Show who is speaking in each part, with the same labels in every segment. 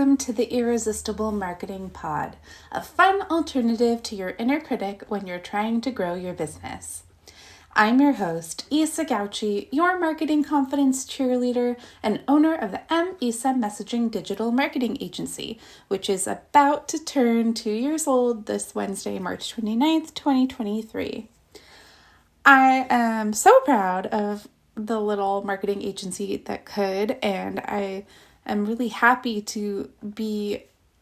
Speaker 1: welcome to the Irresistible Marketing Pod, a fun alternative to your inner critic when you're trying to grow your business. I'm your host, Isa Gauchi, your marketing confidence cheerleader and owner of the Isa Messaging Digital Marketing Agency, which is about to turn 2 years old this Wednesday, March 29th, 2023. I am so proud of the little marketing agency that could, and I am really happy to be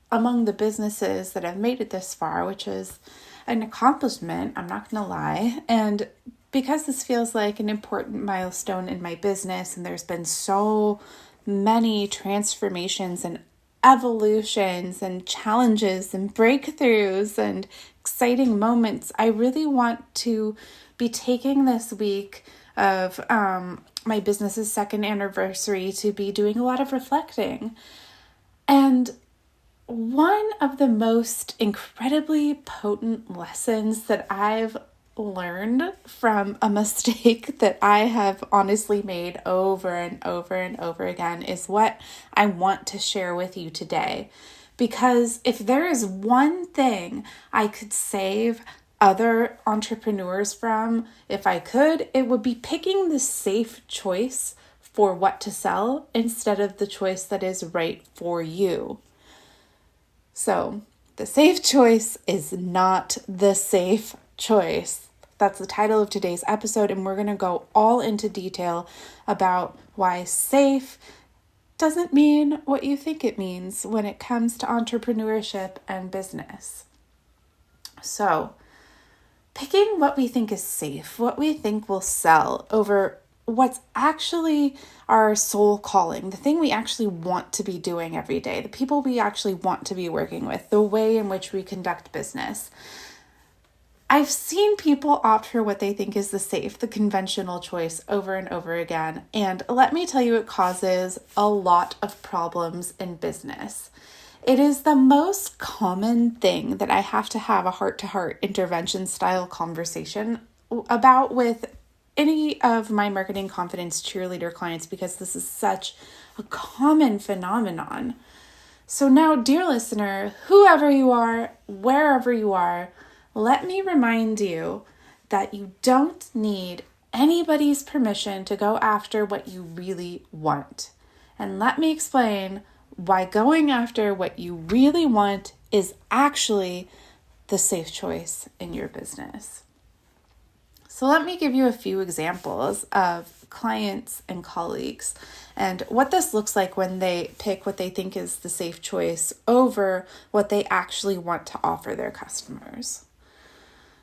Speaker 1: among the businesses that have made it this far, which is an accomplishment, I'm not going to lie. And because this feels like an important milestone in my business, and there's been so many transformations and evolutions and challenges and breakthroughs and exciting moments, I really want to be taking this week of my business's second anniversary to be doing a lot of reflecting. And one of the most incredibly potent lessons that I've learned from a mistake that I have honestly made over and over and over again is what I want to share with you today. Because if there is one thing I could save other entrepreneurs from, if I could, it would be picking the safe choice for what to sell instead of the choice that is right for you. So the safe choice is not the safe choice. That's the title of today's episode, and we're going to go all into detail about why safe doesn't mean what you think it means when it comes to entrepreneurship and business. So, picking what we think is safe, what we think will sell over what's actually our soul calling, the thing we actually want to be doing every day, the people we actually want to be working with, the way in which we conduct business. I've seen people opt for what they think is the safe, the conventional choice over and over again. And let me tell you, it causes a lot of problems in business. It is the most common thing that I have to have a heart-to-heart intervention style conversation about with any of my marketing confidence cheerleader clients, because this is such a common phenomenon. So now, dear listener, whoever you are, wherever you are, let me remind you that you don't need anybody's permission to go after what you really want. And let me explain why going after what you really want is actually the safe choice in your business. So let me give you a few examples of clients and colleagues and what this looks like when they pick what they think is the safe choice over what they actually want to offer their customers.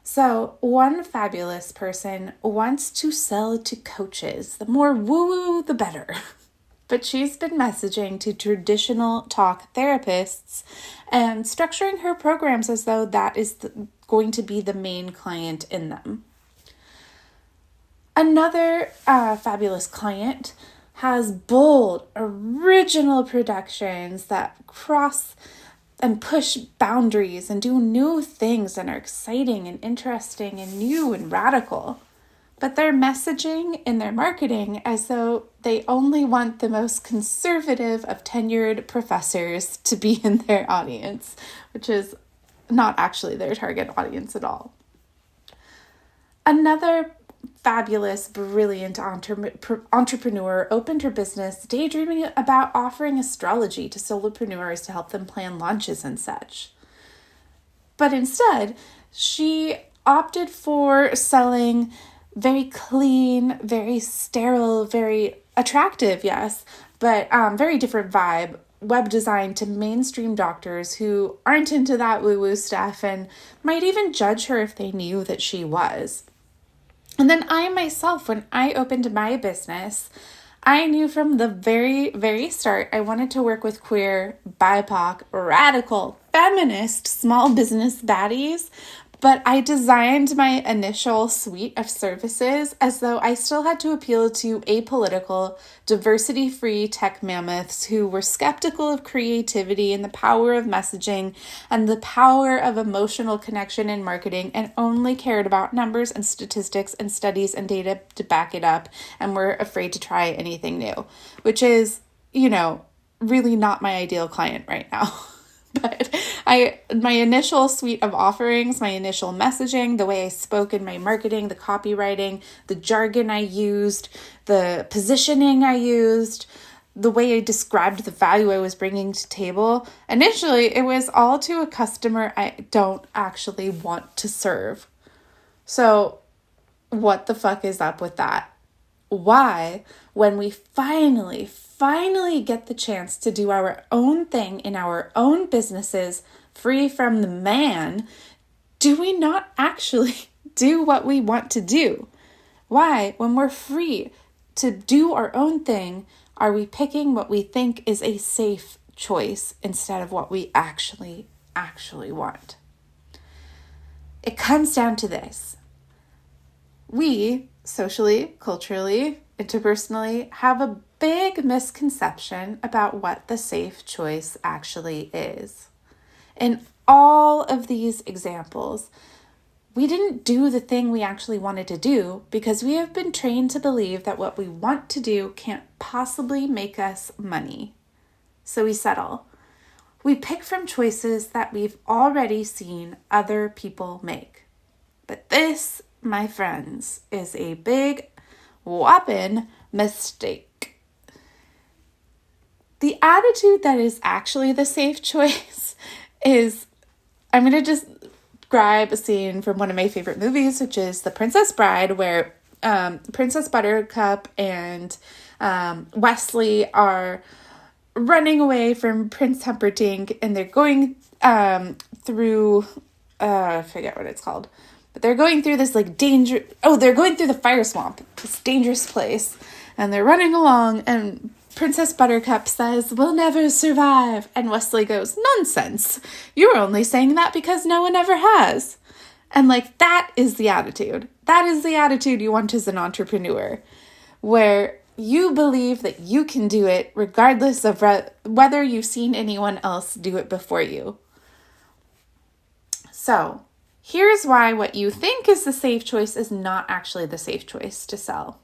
Speaker 1: So one fabulous person wants to sell to coaches. The more woo-woo, the better. But she's been messaging to traditional talk therapists and structuring her programs as though that is going to be the main client in them. Another fabulous client has bold, original productions that cross and push boundaries and do new things and are exciting and interesting and new and radical. But they're messaging in their marketing as though they only want the most conservative of tenured professors to be in their audience, which is not actually their target audience at all. Another fabulous, brilliant entrepreneur opened her business daydreaming about offering astrology to solopreneurs to help them plan launches and such. But instead, she opted for selling very clean, very sterile, very attractive, yes, but very different vibe, web design to mainstream doctors who aren't into that woo-woo stuff and might even judge her if they knew that she was. And then I myself, when I opened my business, I knew from the very, very start I wanted to work with queer, BIPOC, radical, feminist small business baddies, but I designed my initial suite of services as though I still had to appeal to apolitical, diversity-free tech mammoths who were skeptical of creativity and the power of messaging and the power of emotional connection in marketing and only cared about numbers and statistics and studies and data to back it up and were afraid to try anything new, which is, really not my ideal client right now. But my initial suite of offerings, my initial messaging, the way I spoke in my marketing, the copywriting, the jargon I used, the positioning I used, the way I described the value I was bringing to table, initially it was all to a customer I don't actually want to serve. So what the fuck is up with that? Why, when we finally get the chance to do our own thing in our own businesses, free from the man, do we not actually do what we want to do? Why, when we're free to do our own thing, are we picking what we think is a safe choice instead of what we actually want? It comes down to this. We, socially, culturally, interpersonally, have a big misconception about what the safe choice actually is. In all of these examples, we didn't do the thing we actually wanted to do because we have been trained to believe that what we want to do can't possibly make us money. So we settle. We pick from choices that we've already seen other people make. But this, my friends, is a big whopping mistake. The attitude that is actually the safe choice is, I'm going to just describe a scene from one of my favorite movies, which is The Princess Bride, where Princess Buttercup and Wesley are running away from Prince Humperdinck, and they're going through, I forget what it's called, but they're going through this they're going through the fire swamp, this dangerous place, and they're running along, and Princess Buttercup says, "We'll never survive." And Wesley goes, "Nonsense. You're only saying that because no one ever has." And that is the attitude. That is the attitude you want as an entrepreneur, where you believe that you can do it regardless of whether you've seen anyone else do it before you. So here's why what you think is the safe choice is not actually the safe choice to sell.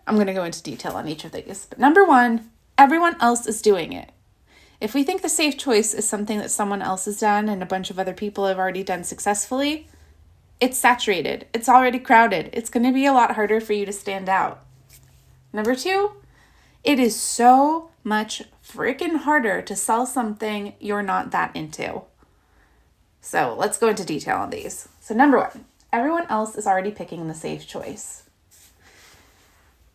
Speaker 1: I'm going to go into detail on each of these. But number one, everyone else is doing it. If we think the safe choice is something that someone else has done and a bunch of other people have already done successfully, it's saturated. It's already crowded. It's going to be a lot harder for you to stand out. Number two, it is so much freaking harder to sell something you're not that into. So let's go into detail on these. So number one, everyone else is already picking the safe choice.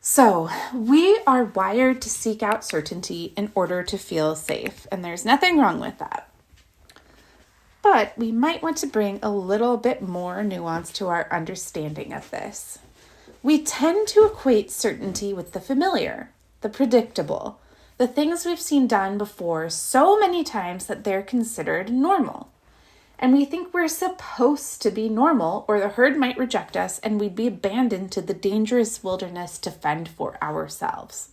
Speaker 1: So we are wired to seek out certainty in order to feel safe, and there's nothing wrong with that. But we might want to bring a little bit more nuance to our understanding of this. We tend to equate certainty with the familiar, the predictable, the things we've seen done before so many times that they're considered normal. And we think we're supposed to be normal, or the herd might reject us and we'd be abandoned to the dangerous wilderness to fend for ourselves.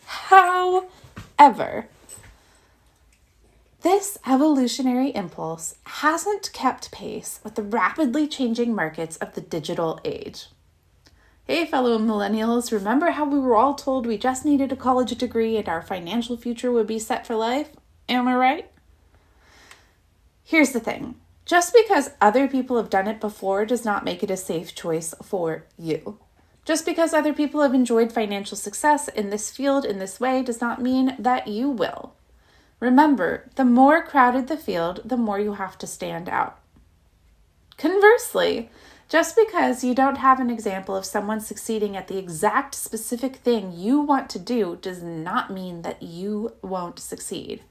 Speaker 1: However, this evolutionary impulse hasn't kept pace with the rapidly changing markets of the digital age. Hey, fellow millennials, remember how we were all told we just needed a college degree and our financial future would be set for life? Am I right? Here's the thing. Just because other people have done it before does not make it a safe choice for you. Just because other people have enjoyed financial success in this field in this way does not mean that you will. Remember, the more crowded the field, the more you have to stand out. Conversely, just because you don't have an example of someone succeeding at the exact specific thing you want to do does not mean that you won't succeed.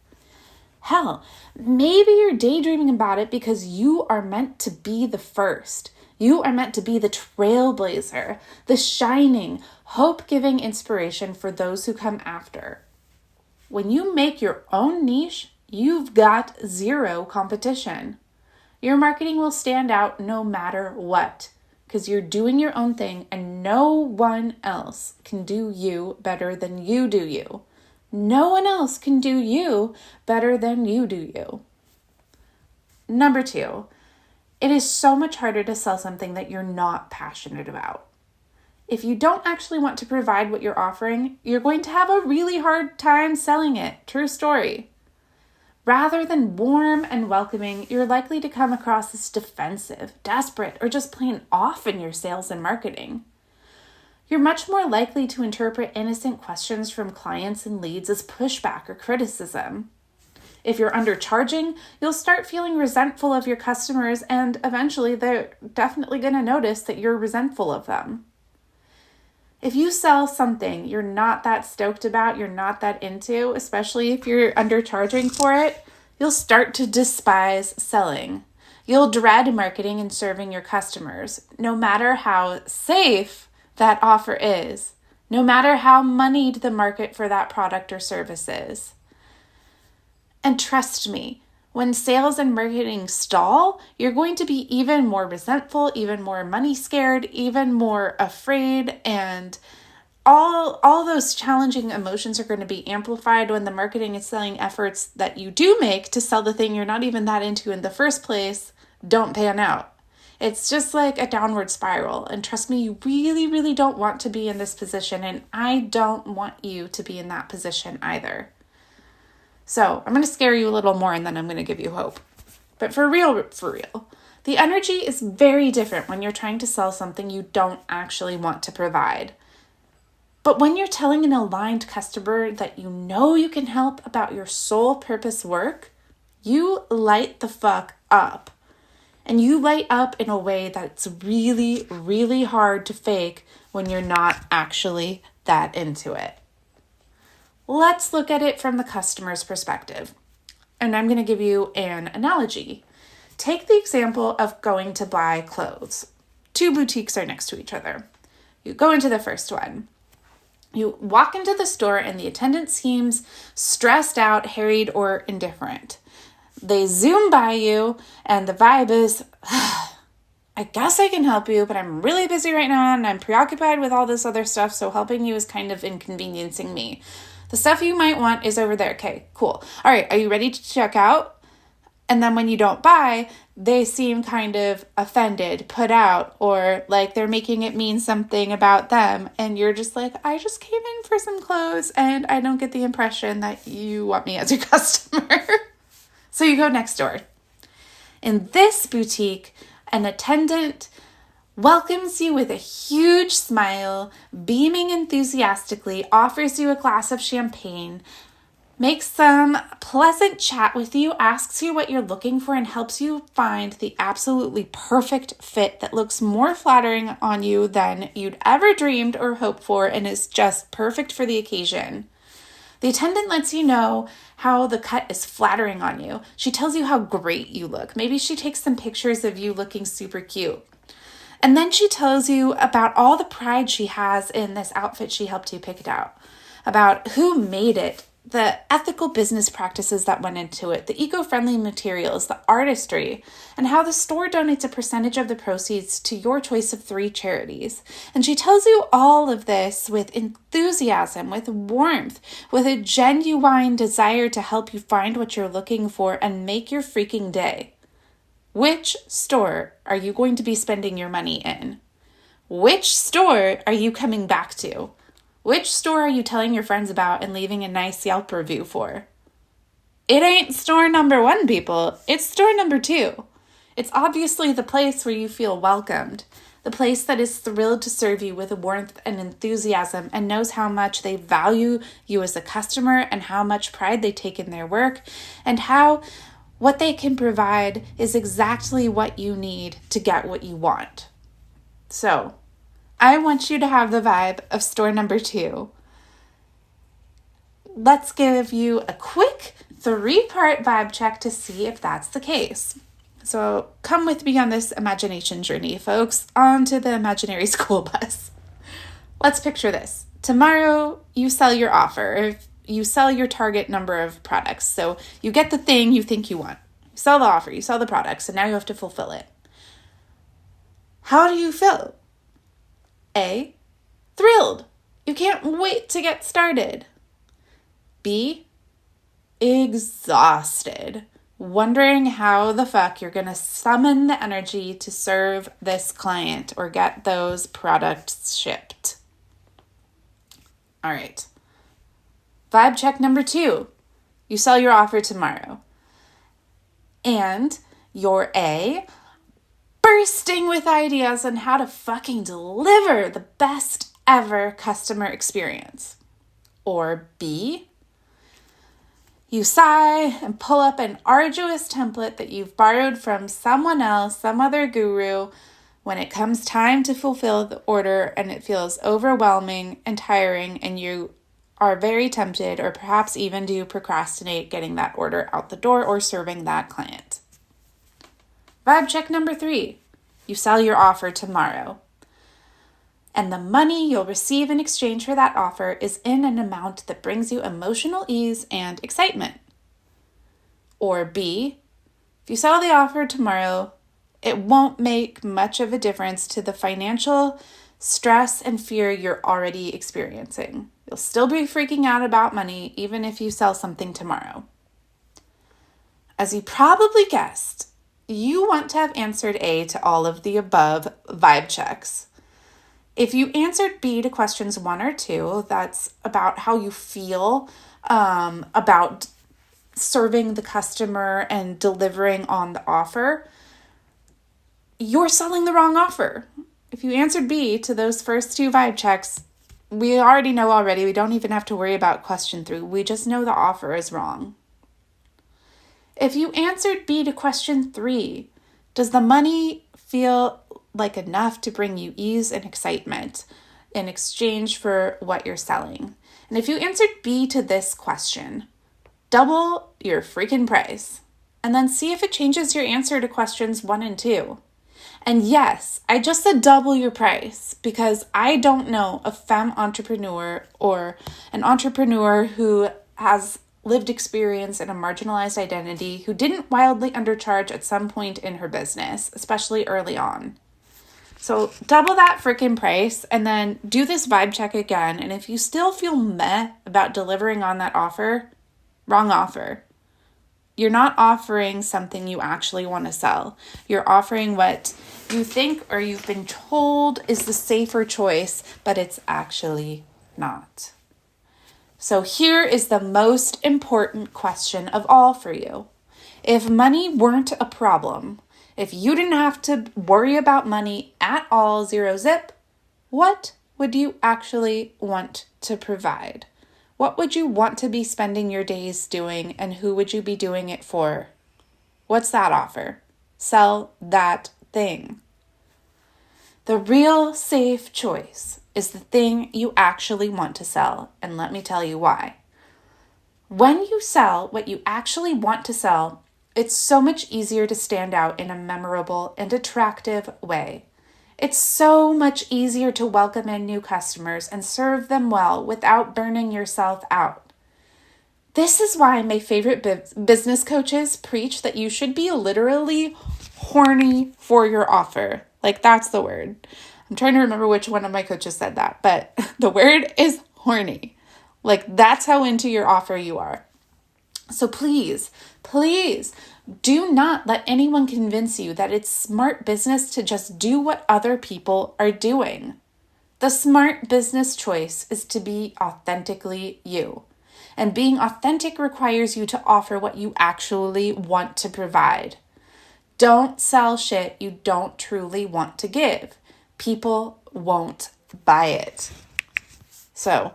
Speaker 1: Hell, maybe you're daydreaming about it because you are meant to be the first. You are meant to be the trailblazer, the shining, hope-giving inspiration for those who come after. When you make your own niche, you've got zero competition. Your marketing will stand out no matter what, because you're doing your own thing and no one else can do you better than you do you. No one else can do you better than you do you. Number two, it is so much harder to sell something that you're not passionate about. If you don't actually want to provide what you're offering, you're going to have a really hard time selling it. True story. Rather than warm and welcoming, you're likely to come across as defensive, desperate, or just plain off in your sales and marketing. You're much more likely to interpret innocent questions from clients and leads as pushback or criticism. If you're undercharging, you'll start feeling resentful of your customers, and eventually they're definitely going to notice that you're resentful of them. If you sell something you're not that stoked about, you're not that into, especially if you're undercharging for it, you'll start to despise selling. You'll dread marketing and serving your customers, no matter how safe that offer is, no matter how moneyed the market for that product or service is. And trust me, when sales and marketing stall, you're going to be even more resentful, even more money scared, even more afraid, and all those challenging emotions are going to be amplified when the marketing and selling efforts that you do make to sell the thing you're not even that into in the first place don't pan out. It's just like a downward spiral. And trust me, you really, really don't want to be in this position, and I don't want you to be in that position either. So I'm going to scare you a little more, and then I'm going to give you hope. But for real, the energy is very different when you're trying to sell something you don't actually want to provide. But when you're telling an aligned customer that you know you can help about your sole purpose work, you light the fuck up. And you light up in a way that's really, really hard to fake when you're not actually that into it. Let's look at it from the customer's perspective. And I'm going to give you an analogy. Take the example of going to buy clothes. 2 boutiques are next to each other. You go into the first one. You walk into the store and the attendant seems stressed out, harried, or indifferent. They zoom by you and the vibe is, I guess I can help you, but I'm really busy right now and I'm preoccupied with all this other stuff, so helping you is kind of inconveniencing me. The stuff you might want is over there. Okay, cool. All right, are you ready to check out? And then when you don't buy, they seem kind of offended, put out, or like they're making it mean something about them. And you're just like, I just came in for some clothes and I don't get the impression that you want me as your customer. So you go next door. In this boutique, an attendant welcomes you with a huge smile, beaming enthusiastically, offers you a glass of champagne, makes some pleasant chat with you, asks you what you're looking for, and helps you find the absolutely perfect fit that looks more flattering on you than you'd ever dreamed or hoped for and is just perfect for the occasion. The attendant lets you know how the cut is flattering on you. She tells you how great you look. Maybe she takes some pictures of you looking super cute. And then she tells you about all the pride she has in this outfit she helped you pick it out, about who made it, the ethical business practices that went into it, the eco-friendly materials, the artistry, and how the store donates a percentage of the proceeds to your choice of 3 charities. And she tells you all of this with enthusiasm, with warmth, with a genuine desire to help you find what you're looking for and make your freaking day. Which store are you going to be spending your money in? Which store are you coming back to? Which store are you telling your friends about and leaving a nice Yelp review for? It ain't store number 1, people. It's store number 2. It's obviously the place where you feel welcomed, the place that is thrilled to serve you with warmth and enthusiasm and knows how much they value you as a customer and how much pride they take in their work and how what they can provide is exactly what you need to get what you want. So, I want you to have the vibe of store number 2. Let's give you a quick 3-part vibe check to see if that's the case. So come with me on this imagination journey, folks, onto the imaginary school bus. Let's picture this. Tomorrow, you sell your offer. If you sell your target number of products. So you get the thing you think you want. You sell the offer, you sell the products, and now you have to fulfill it. How do you feel? A, thrilled. You can't wait to get started. B, exhausted. wondering how the fuck you're going to summon the energy to serve this client or get those products shipped. All right. Vibe check number 2. You sell your offer tomorrow. And you're bursting with ideas on how to fucking deliver the best ever customer experience. Or B, you sigh and pull up an arduous template that you've borrowed from someone else, some other guru, when it comes time to fulfill the order and it feels overwhelming and tiring and you are very tempted or perhaps even do procrastinate getting that order out the door or serving that client. Vibe check number 3. You sell your offer tomorrow. And the money you'll receive in exchange for that offer is in an amount that brings you emotional ease and excitement. Or B, if you sell the offer tomorrow, it won't make much of a difference to the financial stress and fear you're already experiencing. You'll still be freaking out about money even if you sell something tomorrow. As you probably guessed, you want to have answered A to all of the above vibe checks. If you answered B to questions 1 or 2, that's about how you feel about serving the customer and delivering on the offer, you're selling the wrong offer. If you answered B to those first 2 vibe checks, we already know already. We don't even have to worry about question 3. We just know the offer is wrong. If you answered B to question 3, does the money feel like enough to bring you ease and excitement in exchange for what you're selling? And if you answered B to this question, double your freaking price and then see if it changes your answer to questions 1 and 2. And yes, I just said double your price because I don't know a femme entrepreneur or an entrepreneur who has lived experience in a marginalized identity who didn't wildly undercharge at some point in her business, especially early on. So double that freaking price and then do this vibe check again. And if you still feel meh about delivering on that offer, wrong offer. You're not offering something you actually want to sell. You're offering what you think or you've been told is the safer choice, but it's actually not. So here is the most important question of all for you. If money weren't a problem, if you didn't have to worry about money at all, 0 zip, what would you actually want to provide? What would you want to be spending your days doing and who would you be doing it for? What's that offer? Sell that thing. The real safe choice is the thing you actually want to sell, and let me tell you why. When you sell what you actually want to sell, it's so much easier to stand out in a memorable and attractive way. It's so much easier to welcome in new customers and serve them well without burning yourself out. This is why my favorite business coaches preach that you should be literally horny for your offer. Like, that's the word. I'm trying to remember which one of my coaches said that, but the word is horny. Like, that's how into your offer you are. So please do not let anyone convince you that it's smart business to just do what other people are doing. The smart business choice is to be authentically you. And being authentic requires you to offer what you actually want to provide. Don't sell shit you don't truly want to give. People won't buy it. So,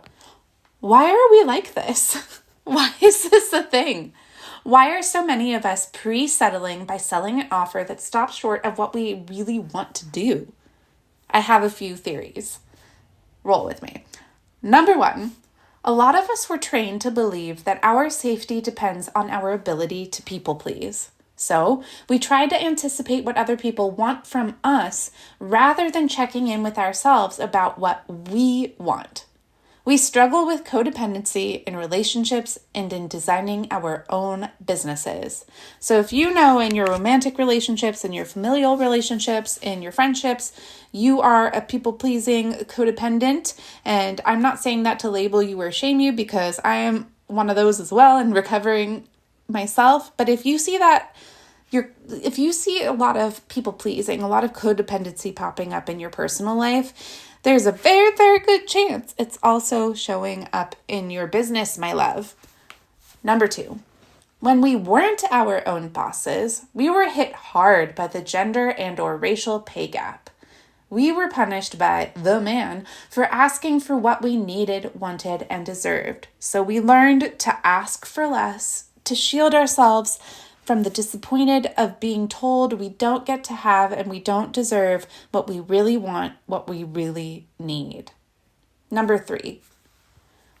Speaker 1: why are we like this? Why is this a thing? Why are so many of us pre-settling by selling an offer that stops short of what we really want to do? I have a few theories. Roll with me. Number 1, a lot of us were trained to believe that our safety depends on our ability to people please. So we try to anticipate what other people want from us rather than checking in with ourselves about what we want. We struggle with codependency in relationships and in designing our own businesses. So if you know in your romantic relationships, in your familial relationships, in your friendships, you are a people-pleasing codependent, and I'm not saying that to label you or shame you because I am one of those as well and recovering myself, but if you see a lot of people pleasing, a lot of codependency popping up in your personal life, there's a very, very good chance it's also showing up in your business, my love. Number 2, when we weren't our own bosses, we were hit hard by the gender and or racial pay gap. We were punished by the man for asking for what we needed, wanted, and deserved. So we learned to ask for less, to shield ourselves from the disappointed of being told we don't get to have and we don't deserve what we really want, what we really need. Number 3,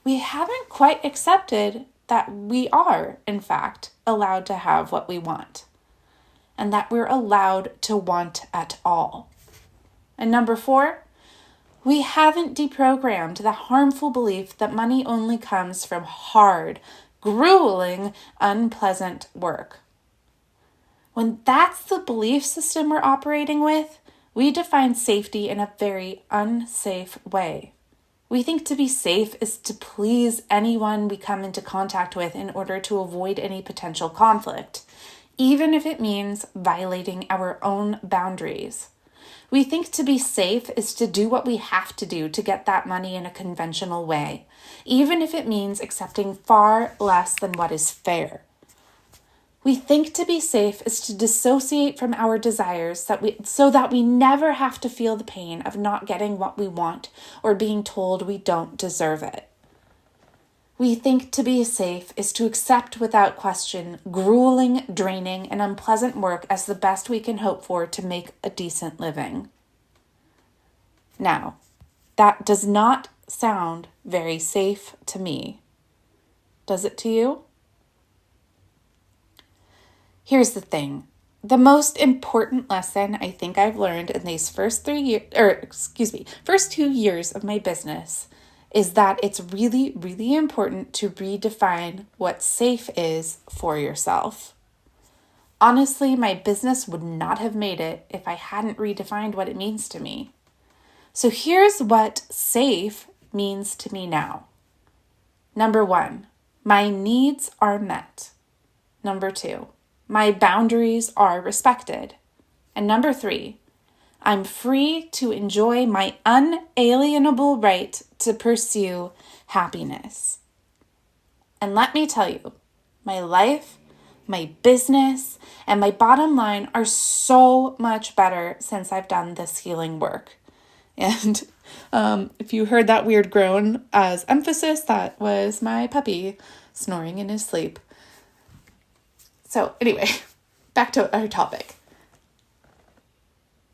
Speaker 1: we haven't quite accepted that we are, in fact, allowed to have what we want, and that we're allowed to want at all. And number 4, we haven't deprogrammed the harmful belief that money only comes from hard, grueling, unpleasant work. When that's the belief system we're operating with, we define safety in a very unsafe way. We think to be safe is to please anyone we come into contact with in order to avoid any potential conflict, even if it means violating our own boundaries. We think to be safe is to do what we have to do to get that money in a conventional way, even if it means accepting far less than what is fair. We think to be safe is to dissociate from our desires so that we never have to feel the pain of not getting what we want or being told we don't deserve it. We think to be safe is to accept without question grueling, draining, and unpleasant work as the best we can hope for to make a decent living. Now, that does not sound very safe to me. Does it to you? Here's the thing. The most important lesson I think I've learned in these first 2 years of my business is that it's really, really important to redefine what safe is for yourself. Honestly, my business would not have made it if I hadn't redefined what it means to me. So here's what safe means to me now. Number 1, my needs are met. Number 2, my boundaries are respected. And number 3, I'm free to enjoy my unalienable right to pursue happiness. And let me tell you, my life, my business, and my bottom line are so much better since I've done this healing work. And if you heard that weird groan as emphasis, that was my puppy snoring in his sleep. So anyway, back to our topic.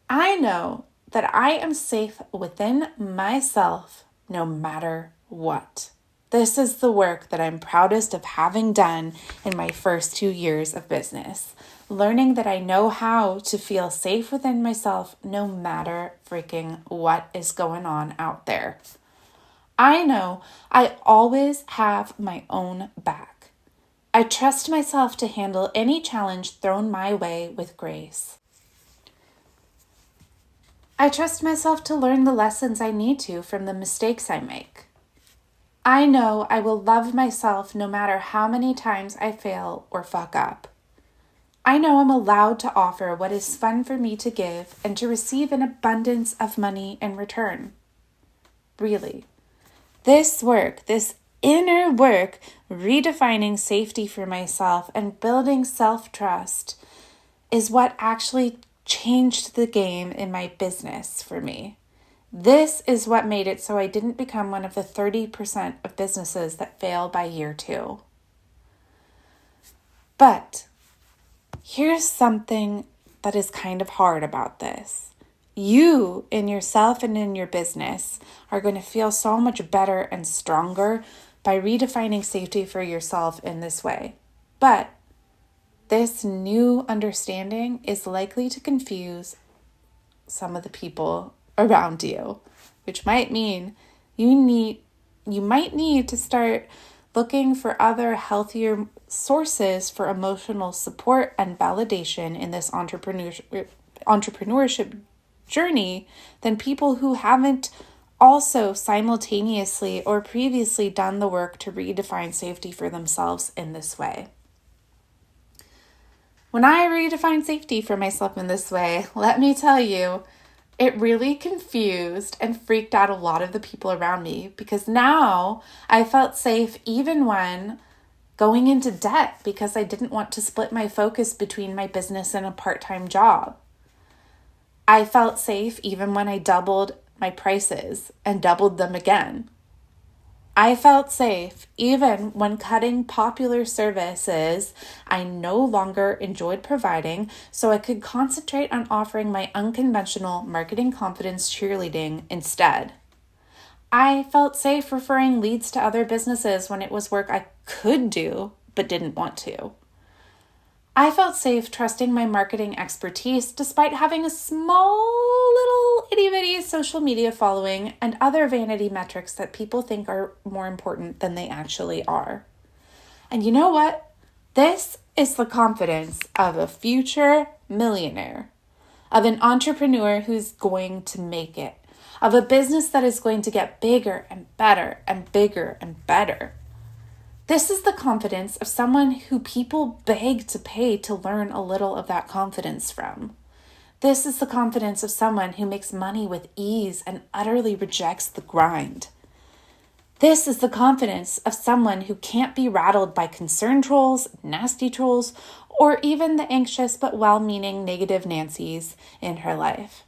Speaker 1: I know that I am safe within myself no matter what. This is the work that I'm proudest of having done in my first 2 years of business. Learning that I know how to feel safe within myself no matter freaking what is going on out there. I know I always have my own back. I trust myself to handle any challenge thrown my way with grace. I trust myself to learn the lessons I need to from the mistakes I make. I know I will love myself no matter how many times I fail or fuck up. I know I'm allowed to offer what is fun for me to give and to receive an abundance of money in return. Really, this work, this inner work, redefining safety for myself and building self-trust is what actually changed the game in my business for me. This is what made it so I didn't become one of the 30% of businesses that fail by year 2. But here's something that is kind of hard about this. You, in yourself and in your business, are going to feel so much better and stronger by redefining safety for yourself in this way. But this new understanding is likely to confuse some of the people around you, which might mean you might need to start looking for other healthier sources for emotional support and validation in this entrepreneurship journey than people who haven't also simultaneously or previously done the work to redefine safety for themselves in this way. When I redefined safety for myself in this way, let me tell you, it really confused and freaked out a lot of the people around me, because now I felt safe even when going into debt because I didn't want to split my focus between my business and a part-time job. I felt safe even when I doubled my prices and doubled them again. I felt safe even when cutting popular services I no longer enjoyed providing so I could concentrate on offering my unconventional marketing confidence cheerleading instead. I felt safe referring leads to other businesses when it was work I could do but didn't want to. I felt safe trusting my marketing expertise despite having a small little itty-bitty social media following and other vanity metrics that people think are more important than they actually are. And you know what? This is the confidence of a future millionaire, of an entrepreneur who's going to make it, of a business that is going to get bigger and better and bigger and better. This is the confidence of someone who people beg to pay to learn a little of that confidence from. This is the confidence of someone who makes money with ease and utterly rejects the grind. This is the confidence of someone who can't be rattled by concern trolls, nasty trolls, or even the anxious but well-meaning negative Nancys in her life.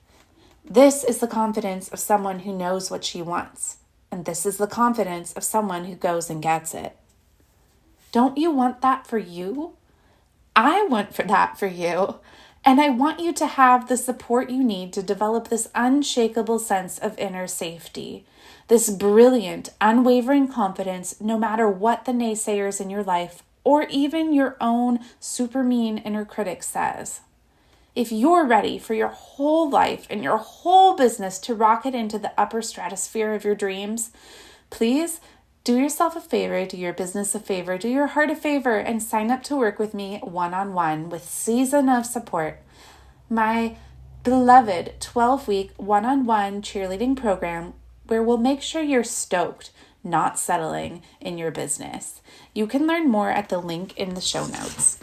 Speaker 1: This is the confidence of someone who knows what she wants. And this is the confidence of someone who goes and gets it. Don't you want that for you? I want that for you. And I want you to have the support you need to develop this unshakable sense of inner safety, this brilliant, unwavering confidence, no matter what the naysayers in your life or even your own super mean inner critic says. If you're ready for your whole life and your whole business to rocket into the upper stratosphere of your dreams, please do yourself a favor, do your business a favor, do your heart a favor, and sign up to work with me one-on-one with Season of Support, my beloved 12-week one-on-one cheerleading program where we'll make sure you're stoked, not settling in your business. You can learn more at the link in the show notes.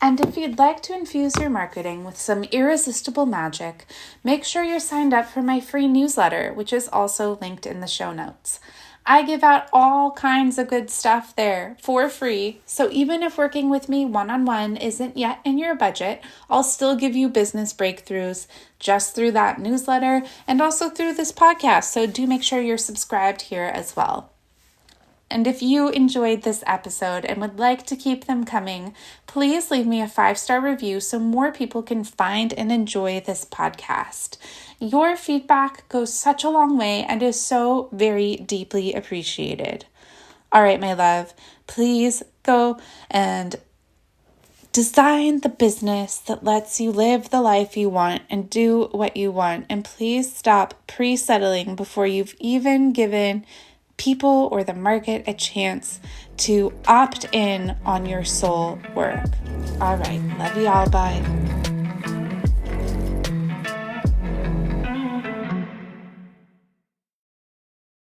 Speaker 1: And if you'd like to infuse your marketing with some irresistible magic, make sure you're signed up for my free newsletter, which is also linked in the show notes. I give out all kinds of good stuff there for free, so even if working with me one-on-one isn't yet in your budget, I'll still give you business breakthroughs just through that newsletter and also through this podcast, so do make sure you're subscribed here as well. And if you enjoyed this episode and would like to keep them coming, please leave me a 5-star review so more people can find and enjoy this podcast. Your feedback goes such a long way and is so very deeply appreciated. All right, my love, please go and design the business that lets you live the life you want and do what you want. And please stop pre-settling before you've even given people or the market a chance to opt in on your soul work. All right. Love you all. Bye.